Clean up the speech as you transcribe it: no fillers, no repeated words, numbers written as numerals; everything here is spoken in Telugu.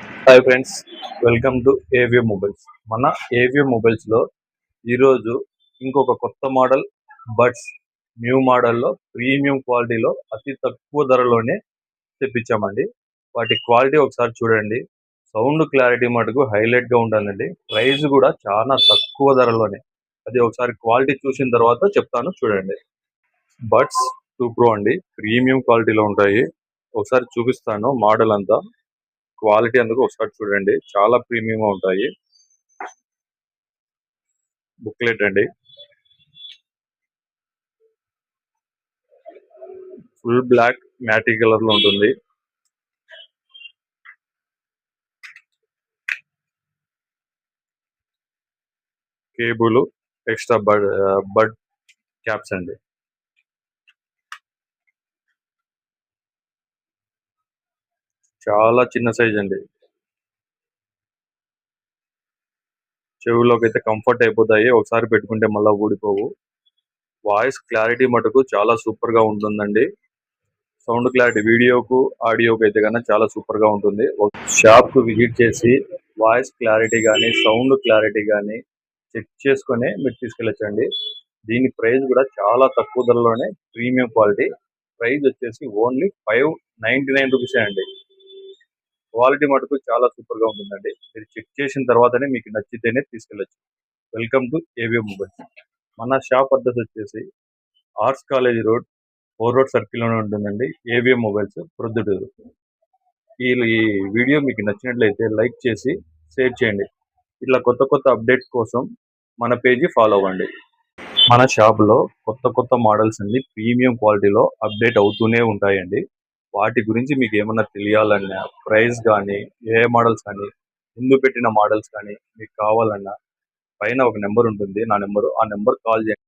Hi friends, welcome to AVM mobiles. మన ఏవిఎం మొబైల్స్లో ఈరోజు ఇంకొక కొత్త మోడల్ బడ్స్ న్యూ మోడల్లో ప్రీమియం క్వాలిటీలో అతి తక్కువ ధరలోనే తెప్పించామండి. వాటి క్వాలిటీ ఒకసారి చూడండి. సౌండ్ క్లారిటీ మటుకు హైలైట్గా ఉండాలండి. ప్రైస్ కూడా చాలా తక్కువ ధరలోనే. అది ఒకసారి క్వాలిటీ చూసిన తర్వాత చెప్తాను చూడండి. బడ్స్ 2 Pro అండి, ప్రీమియం క్వాలిటీలో ఉంటాయి. ఒకసారి చూపిస్తాను మోడల్ అంతా. క్వాలిటీ అందుకు ఒకసారి చూడండి, చాలా ప్రీమియంగా ఉంటాయి. బుక్లెట్ అండి, ఫుల్ బ్లాక్ మ్యాటీ కలర్ లో ఉంటుంది. కేబుల్, ఎక్స్ట్రా బడ్ క్యాప్స్ అండి. చాలా చిన్న సైజ్ అండి. చెవుల్లోకి అయితే కంఫర్ట్ అయిపోతాయి, ఒకసారి పెట్టుకుంటే మళ్ళీ ఊడిపోవు. వాయిస్ క్లారిటీ మటుకు చాలా సూపర్ గా ఉంటుందండి. సౌండ్ క్లారిటీ వీడియోకు ఆడియోకు అయితే కన్నా చాలా సూపర్ గా ఉంటుంది. షాప్ కు విజిట్ చేసి వాయిస్ క్లారిటీ కానీ సౌండ్ క్లారిటీ కానీ చెక్ చేసుకుని మీరు తీసుకెళ్ళచ్చండి. దీని ప్రైస్ కూడా చాలా తక్కువ ధరలోనే ప్రీమియం క్వాలిటీ. ప్రైస్ వచ్చేసి ఓన్లీ 599 రూపీసే అండి. క్వాలిటీ మటుకు చాలా సూపర్ గా ఉంటుందండి. మీరు చెక్ చేసిన తర్వాతనే మీకు నచ్చితేనే తీసుకెళ్ళచ్చు. Welcome to AVM mobiles. మన షాప్ అడ్రస్ వచ్చేసి arts college road, 4 road circle లోనే ఉంటుందండి. AVM mobiles, Proddatur. ఈ వీడియో మీకు నచ్చినట్లయితే లైక్ చేసి షేర్ చేయండి. ఇట్లా కొత్త కొత్త అప్డేట్స్ కోసం మన పేజీ ఫాలో అవ్వండి. మన షాప్లో కొత్త కొత్త మోడల్స్ అన్ని ప్రీమియం క్వాలిటీలో అప్డేట్ అవుతూనే ఉంటాయండి. వాటి గురించి మీకు ఏమన్నా తెలియాలన్నా, ప్రైస్ కానీ, ఏ మోడల్స్ కానీ, ముందు పెట్టిన మోడల్స్ కానీ మీకు కావాలన్నా పైన ఒక నెంబర్ ఉంటుంది, నా నెంబరు. ఆ నెంబర్ కాల్ చేయండి.